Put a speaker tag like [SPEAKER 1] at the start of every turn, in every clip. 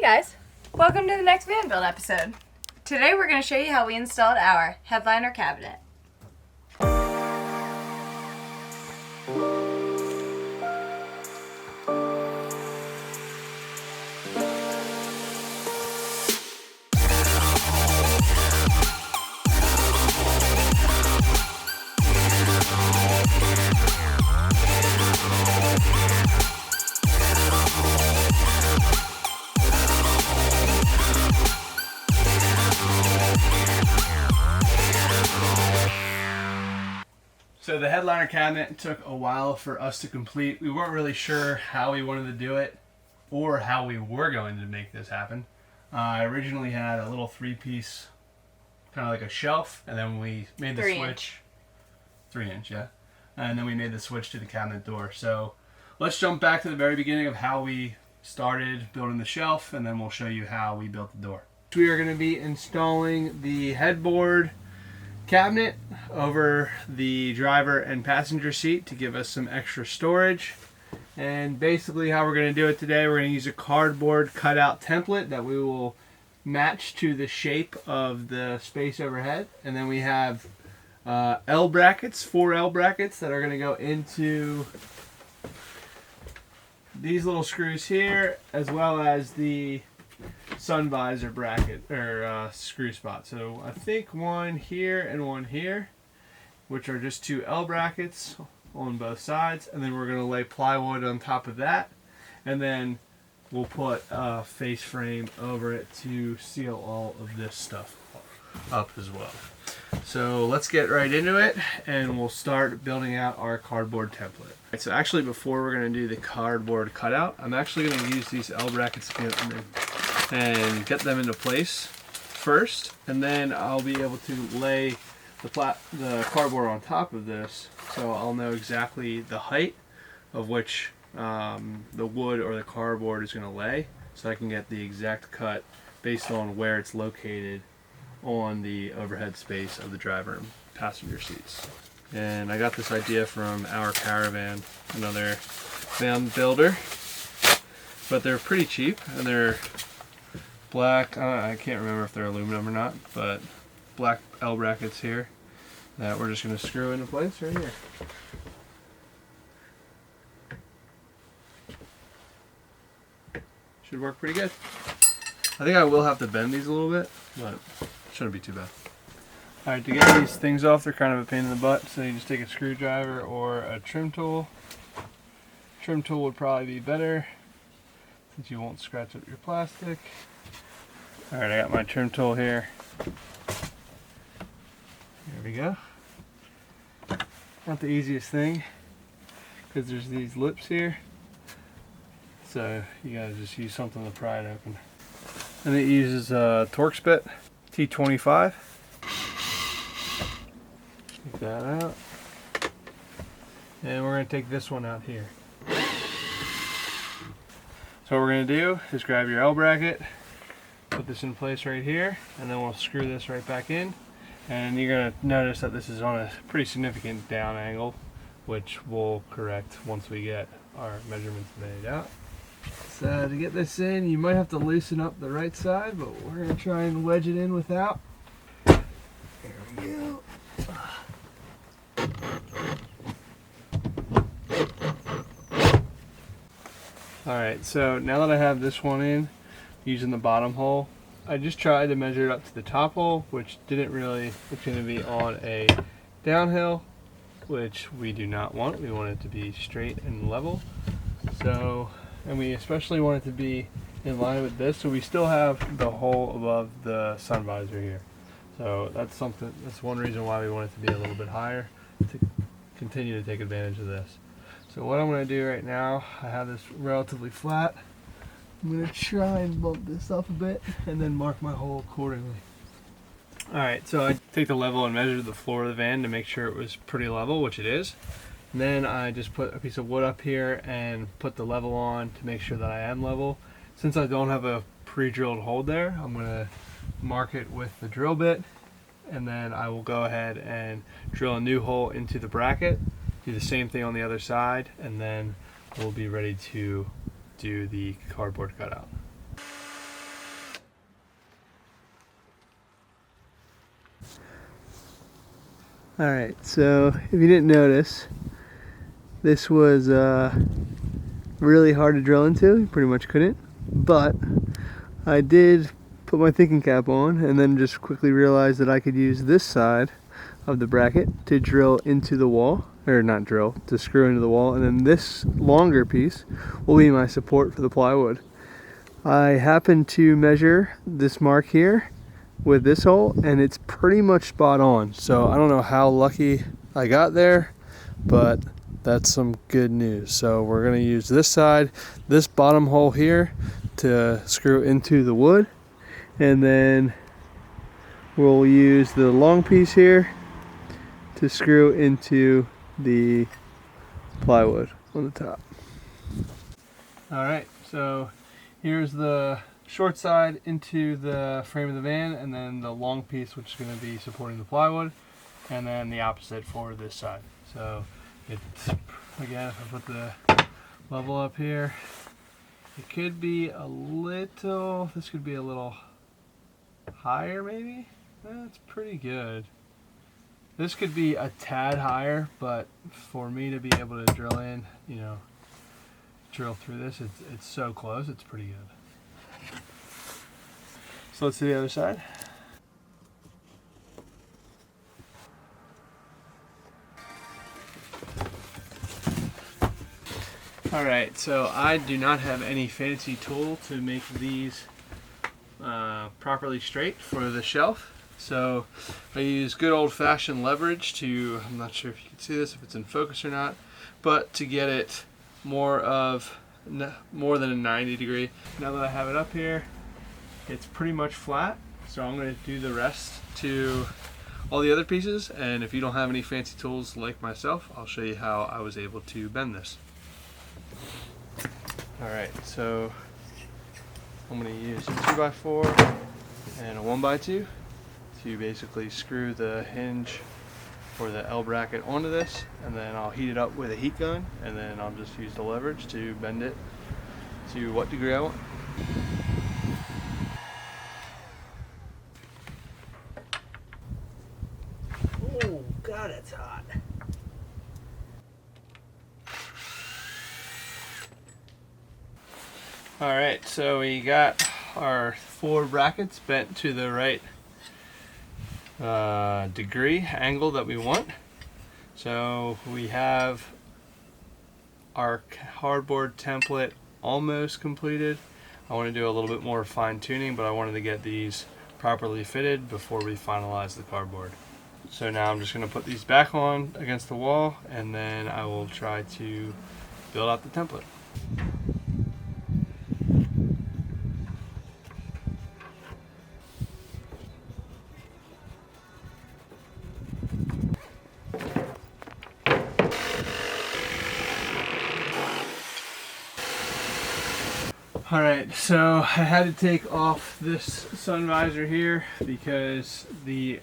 [SPEAKER 1] Hey guys, welcome to the next van build episode. Today we're going to show you how we installed our headliner cabinet.
[SPEAKER 2] So the headliner cabinet took a while for us to complete. We weren't really sure how we wanted to do it or how we were going to make this happen. I originally had a little 3-piece, kind of like a shelf, and then we made the
[SPEAKER 1] 3-inch.
[SPEAKER 2] 3-inch, yeah. And then we made the switch to the cabinet door. So let's jump back to the very beginning of how we started building the shelf, and then we'll show you how we built the door. We are going to be installing the headboard cabinet over the driver and passenger seat to give us some extra storage. And basically how we're going to do it today, we're going to use a cardboard cutout template that we will match to the shape of the space overhead. And then we have L brackets, 4 L brackets that are going to go into these little screws here, as well as the sun visor bracket or screw spot. So I think one here and one here, which are just 2 L brackets on both sides, and then we're going to lay plywood on top of that, and then we'll put a face frame over it to seal all of this stuff up as well. So let's get right into it, and we'll start building out our cardboard template. Right, so actually before we're going to do the cardboard cutout, I'm actually going to use these L brackets and get them into place first, and then I'll be able to lay the cardboard on top of this, so I'll know exactly the height of which the wood or the cardboard is going to lay, so I can get the exact cut based on where it's located on the overhead space of the driver and passenger seats. And I got this idea from Our Caravan, another van builder, but they're pretty cheap, and they're black, I can't remember if they're aluminum or not, but black L brackets here that we're just going to screw into place right here. Should work pretty good. I think I will have to bend these a little bit, but it shouldn't be too bad. Alright, to get these things off, they're kind of a pain in the butt, so you just take a screwdriver or a trim tool. Trim tool would probably be better, since you won't scratch up your plastic. Alright, I got my trim tool here. There we go. Not the easiest thing, because there's these lips here. So you gotta just use something to pry it open. And it uses a Torx bit, T25. Take that out. And we're gonna take this one out here. So what we're gonna do is grab your L bracket, put this in place right here, and then we'll screw this right back in. And you're going to notice that this is on a pretty significant down angle, which we'll correct once we get our measurements made out. So to get this in, you might have to loosen up the right side, but we're going to try and wedge it in without. There we go. Alright, so now that I have this one in, using the bottom hole, I just tried to measure it up to the top hole, which didn't really, it's going to be on a downhill, which we do not want. We want it to be straight and level. So, and we especially want it to be in line with this, so we still have the hole above the sun visor here. So that's one reason why we want it to be a little bit higher, to continue to take advantage of this. So what I'm going to do right now, I have this relatively flat. I'm going to try and bump this up a bit and then mark my hole accordingly. Alright, so I take the level and measure the floor of the van to make sure it was pretty level, which it is. And then I just put a piece of wood up here and put the level on to make sure that I am level. Since I don't have a pre-drilled hole there, I'm going to mark it with the drill bit, and then I will go ahead and drill a new hole into the bracket, do the same thing on the other side, and then we'll be ready to do the cardboard cutout. Alright, so if you didn't notice, this was really hard to drill into. You pretty much couldn't. But I did put my thinking cap on and then just quickly realized that I could use this side of the bracket to drill into the wall. Or not drill, to screw into the wall. And then this longer piece will be my support for the plywood. I happened to measure this mark here with this hole, and it's pretty much spot on. So I don't know how lucky I got there, but that's some good news. So we're going to use this side, this bottom hole here, to screw into the wood, and then we'll use the long piece here to screw into the plywood on the top. Alright, so here's the short side into the frame of the van, and then the long piece which is going to be supporting the plywood, and then the opposite for this side. So it's, again, if I put the level up here, it could be a little, this could be a little higher maybe. That's pretty good. This could be a tad higher, but for me to be able to drill in, you know, drill through this, it's so close, it's pretty good. So let's do the other side. Alright, so I do not have any fancy tool to make these properly straight for the shelf. So I use good old-fashioned leverage to, I'm not sure if you can see this, if it's in focus or not, but to get it more than a 90 degree. Now that I have it up here, it's pretty much flat. So I'm going to do the rest to all the other pieces, and if you don't have any fancy tools like myself, I'll show you how I was able to bend this. Alright, so I'm going to use a 2x4 and a 1x2 to basically screw the hinge or the L bracket onto this, and then I'll heat it up with a heat gun, and then I'll just use the leverage to bend it to what degree I want. Oh God, it's hot. Alright, so we got our 4 brackets bent to the right degree angle that we want. So we have our hardboard template almost completed. I want to do a little bit more fine tuning, but I wanted to get these properly fitted before we finalize the cardboard. So now I'm just going to put these back on against the wall, and then I will try to build out the template. Alright, so I had to take off this sun visor here because the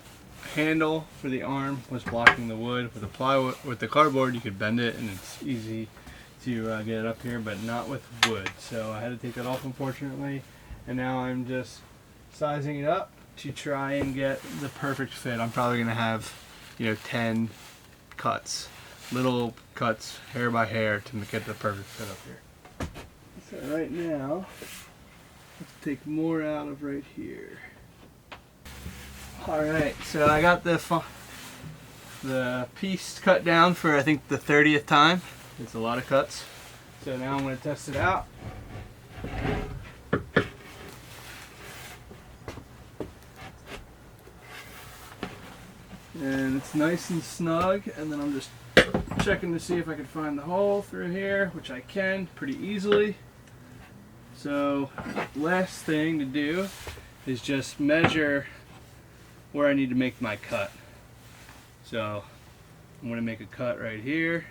[SPEAKER 2] handle for the arm was blocking the wood. With the plywood, with the cardboard, you could bend it and it's easy to get it up here, but not with wood. So I had to take that off, unfortunately, and now I'm just sizing it up to try and get the perfect fit. I'm probably going to have, 10 cuts, little cuts, hair by hair, to get the perfect fit up here. So right now, let's take more out of right here. Alright, so I got the piece cut down for I think the 30th time. It's a lot of cuts. So now I'm going to test it out. And it's nice and snug, and then I'm just checking to see if I can find the hole through here, which I can pretty easily. So last thing to do is just measure where I need to make my cut. So I'm going to make a cut right here,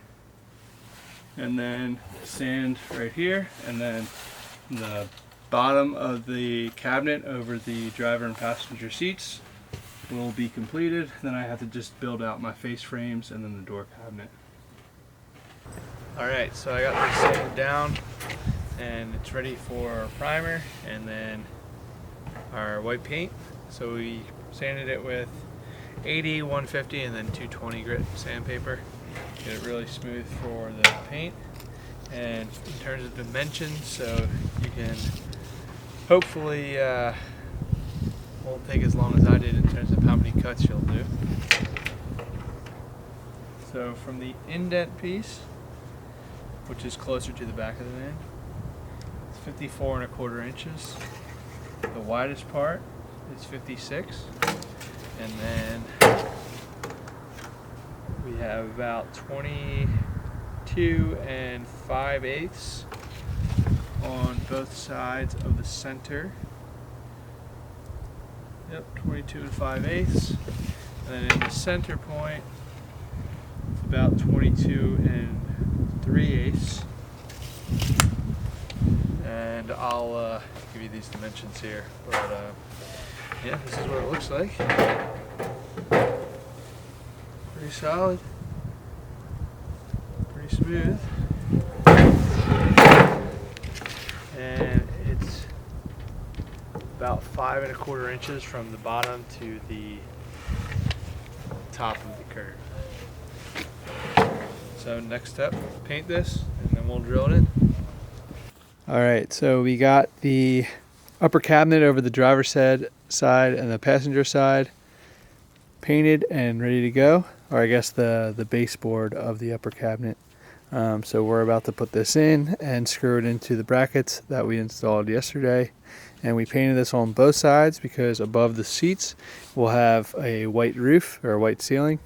[SPEAKER 2] and then sand right here, and then the bottom of the cabinet over the driver and passenger seats will be completed. Then I have to just build out my face frames and then the door cabinet. Alright, so I got this sanded down and it's ready for our primer and then our white paint. So we sanded it with 80, 150, and then 220 grit sandpaper. Get it really smooth for the paint. And in terms of dimensions, so you can hopefully won't take as long as I did in terms of how many cuts you'll do. So from the indent piece, which is closer to the back of the van, it's 54 1/4 inches. The widest part is 56, and then we have about 22 5/8 on both sides of the center. Yep, 22 5/8. And then in the center point, it's about 22 3/8. And I'll give you these dimensions here. But yeah, this is what it looks like. Pretty solid. Pretty smooth. And it's about 5 1/4 inches from the bottom to the top of the curve. So next step, paint this, and then we'll drill it in. Alright, so we got the upper cabinet over the driver's side and the passenger side painted and ready to go, or I guess the baseboard of the upper cabinet. So we're about to put this in and screw it into the brackets that we installed yesterday. And we painted this on both sides because above the seats we'll have a white roof or a white ceiling,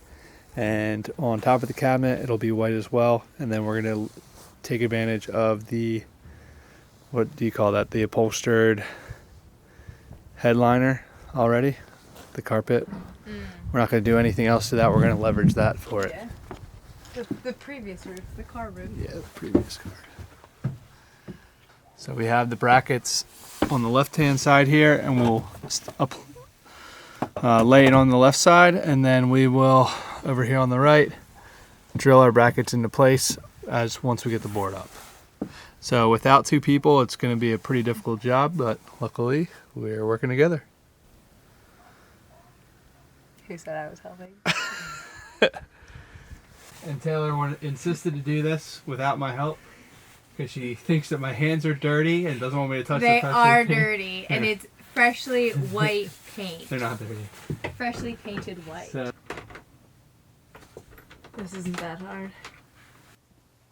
[SPEAKER 2] and on top of the cabinet it'll be white as well. And then we're going to take advantage of the, what do you call that, the upholstered headliner already, the carpet. We're not going to do anything else to that. We're going to leverage that for it.
[SPEAKER 1] Yeah. The previous roof, the car roof.
[SPEAKER 2] Yeah, the previous car. So we have the brackets on the left-hand side here, and we'll lay it on the left side, and then we will, over here on the right, drill our brackets into place once we get the board up. So without two people, it's going to be a pretty difficult job, but luckily we're working together.
[SPEAKER 1] Who said I was helping?
[SPEAKER 2] And Taylor insisted to do this without my help because she thinks that my hands are dirty and doesn't want me to touch them.
[SPEAKER 1] They are dirty, and it's freshly white paint.
[SPEAKER 2] They're not dirty.
[SPEAKER 1] Freshly painted white.
[SPEAKER 2] So.
[SPEAKER 1] This isn't that hard.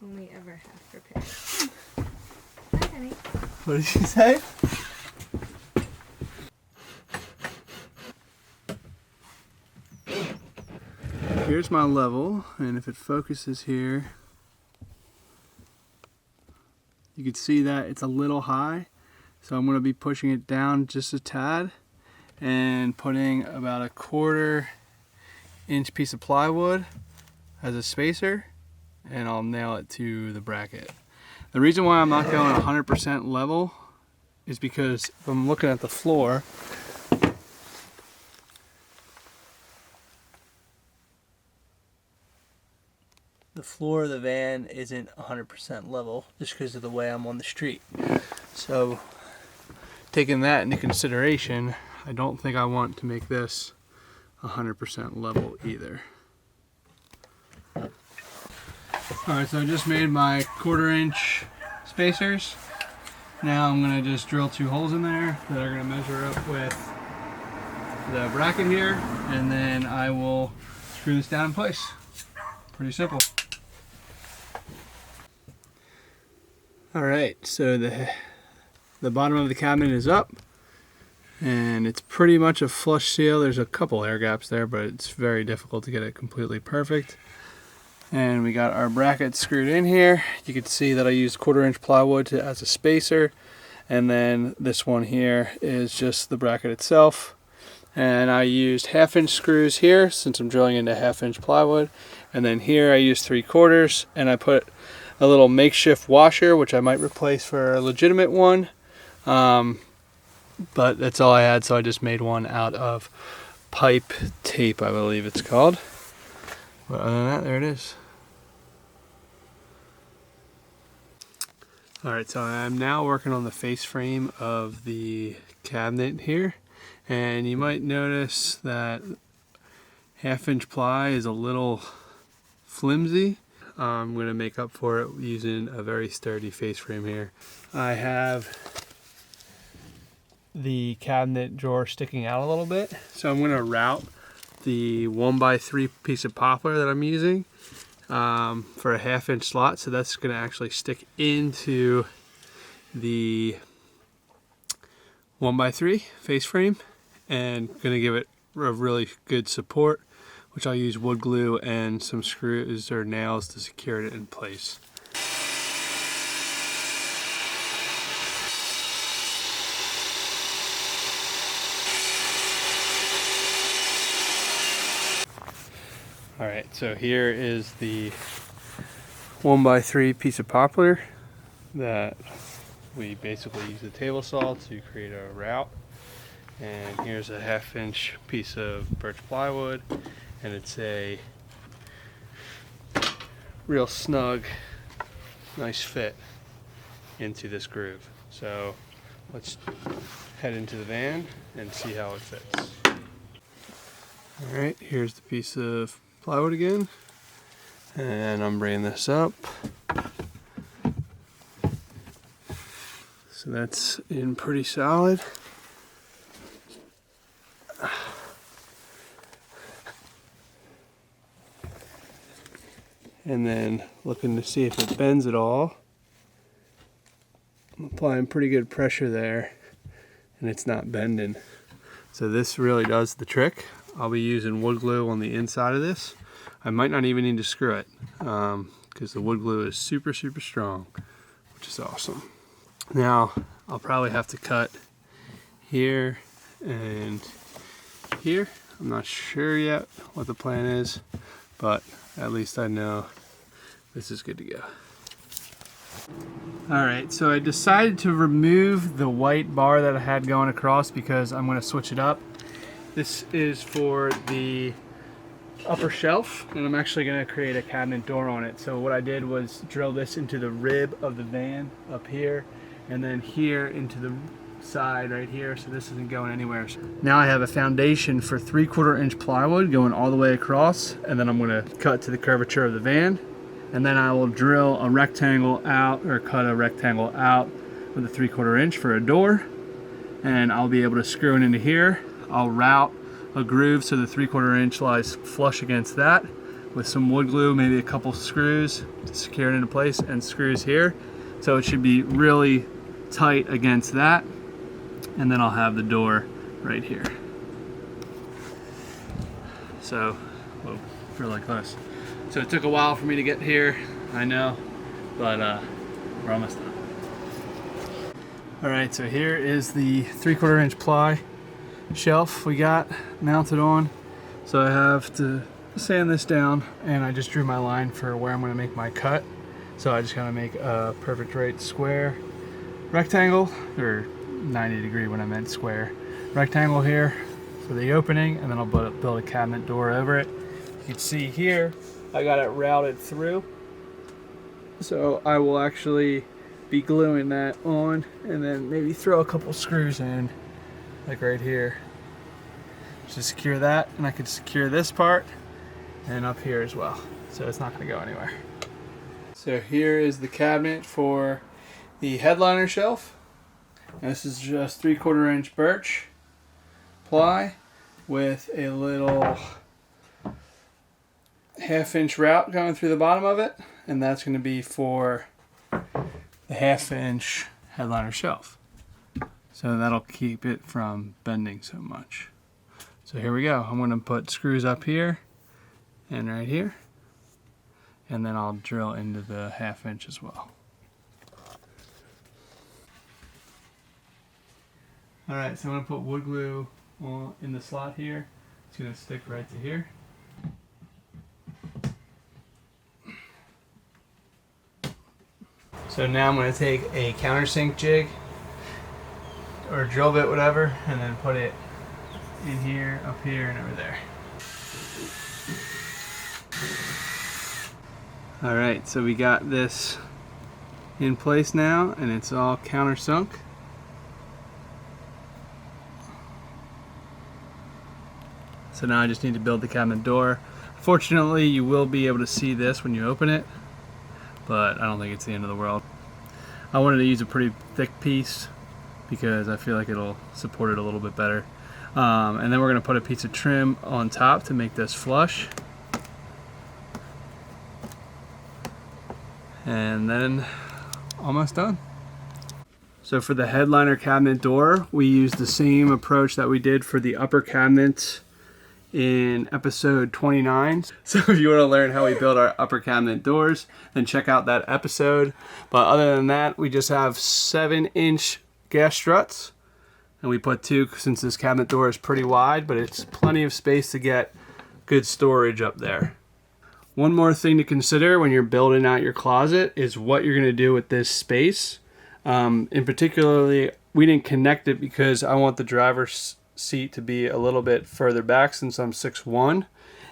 [SPEAKER 1] Only ever half prepared. Hi, honey.
[SPEAKER 2] What did she say? Here's my level, and if it focuses here, you can see that it's a little high, so I'm going to be pushing it down just a tad and putting about a 1/4 inch piece of plywood as a spacer, and I'll nail it to the bracket. The reason why I'm not going 100% level is because if I'm looking at the floor, the floor of the van isn't 100% level just because of the way I'm on the street. So taking that into consideration, I don't think I want to make this 100% level either. Alright, so I just made my 1/4 inch spacers. Now I'm going to just drill 2 holes in there that are going to measure up with the bracket here, and then I will screw this down in place. Pretty simple. Alright, so the bottom of the cabinet is up, and it's pretty much a flush seal. There's a couple air gaps there, but it's very difficult to get it completely perfect. And we got our bracket screwed in here. You can see that I used 1/4 inch plywood as a spacer, and then this one here is just the bracket itself. And I used 1/2 inch screws here since I'm drilling into 1/2 inch plywood, and then here I used 3/4, and I put a little makeshift washer, which I might replace for a legitimate one, but that's all I had, so I just made one out of pipe tape, I believe it's called. But other than that, there it is. Alright, so I'm now working on the face frame of the cabinet here, and you might notice that 1/2" ply is a little flimsy. I'm going to make up for it using a very sturdy face frame here. I have the cabinet drawer sticking out a little bit, so I'm going to route the 1x3 piece of poplar that I'm using for a 1/2" slot, so that's going to actually stick into the 1x3 face frame and going to give it a really good support, which I'll use wood glue and some screws or nails to secure it in place. Alright, so here is the 1x3 piece of poplar that we basically use the table saw to create a route. And here's a 1/2" piece of birch plywood, and it's a real snug, nice fit into this groove. So let's head into the van and see how it fits. Alright, here's the piece of plywood again, and I'm bringing this up. So that's in pretty solid. And then looking to see if it bends at all. I'm applying pretty good pressure there, and it's not bending. So this really does the trick. I'll be using wood glue on the inside of this. I might not even need to screw it because the wood glue is super strong, which is awesome. Now I'll probably have to cut here and here. I'm not sure yet what the plan is, but at least I know this is good to go. Alright, so I decided to remove the white bar that I had going across because I'm going to switch it up. This is for the upper shelf, and I'm actually going to create a cabinet door on it. So what I did was drill this into the rib of the van up here, and then here into the side right here, so this isn't going anywhere. Now I have a foundation for 3/4" plywood going all the way across, and then I'm going to cut to the curvature of the van, and then I will drill a rectangle out, or cut a rectangle out with a 3/4" for a door, and I'll be able to screw it into here. I'll route a groove so the 3/4" lies flush against that with some wood glue, maybe a couple screws to secure it into place, and screws here, so it should be really tight against that. And then I'll have the door right here. So, whoa, really close. So it took a while for me to get here, I know, but we're almost done. Alright, so here is the 3/4" ply shelf we got mounted on. So I have to sand this down, and I just drew my line for where I'm going to make my cut. So I just got to make a perfect right square rectangle, or 90° when I meant square rectangle here for the opening, and then I'll build a cabinet door over it. You can see here I got it routed through, so I will actually be gluing that on, and then maybe throw a couple screws in, like right here, to secure that, and I could secure this part and up here as well, so it's not going to go anywhere. So here is the cabinet for the headliner shelf. And this is just 3/4" birch ply with a little 1/2" route going through the bottom of it, and that's going to be for the 1/2" headliner shelf. So that'll keep it from bending so much. So here we go. I'm going to put screws up here and right here, and then I'll drill into the 1/2" as well. Alright, so I'm going to put wood glue in the slot here. It's going to stick right to here. So now I'm going to take a countersink jig, or drill bit, whatever, and then put it in here, up here, and over there. Alright, so we got this in place now, and it's all countersunk. So now I just need to build the cabinet door. Fortunately, you will be able to see this when you open it, but I don't think it's the end of the world. I wanted to use a pretty thick piece because I feel like it'll support it a little bit better. And then we're going to put a piece of trim on top to make this flush. And then almost done. So for the headliner cabinet door, we used the same approach that we did for the upper cabinet in episode 29. So if you want to learn how we build our upper cabinet doors, then check out that episode. But other than that, we just have 7-inch gas struts, and we put 2 since this cabinet door is pretty wide, but it's plenty of space to get good storage up there. One more thing to consider when you're building out your closet is what you're going to do with this space. In particularly, we didn't connect it because I want the driver's seat to be a little bit further back since I'm 6'1",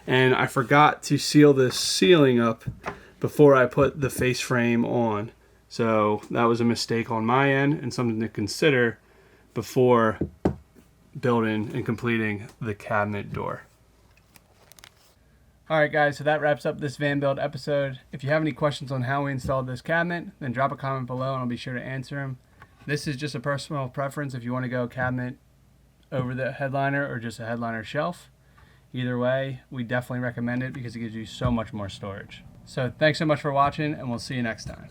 [SPEAKER 2] and I forgot to seal this ceiling up before I put the face frame on. So that was a mistake on my end and something to consider before building and completing the cabinet door. Alright guys, so that wraps up this van build episode. If you have any questions on how we installed this cabinet, then drop a comment below and I'll be sure to answer them. This is just a personal preference if you want to go cabinet over the headliner or just a headliner shelf. Either way, we definitely recommend it because it gives you so much more storage. So thanks so much for watching, and we'll see you next time.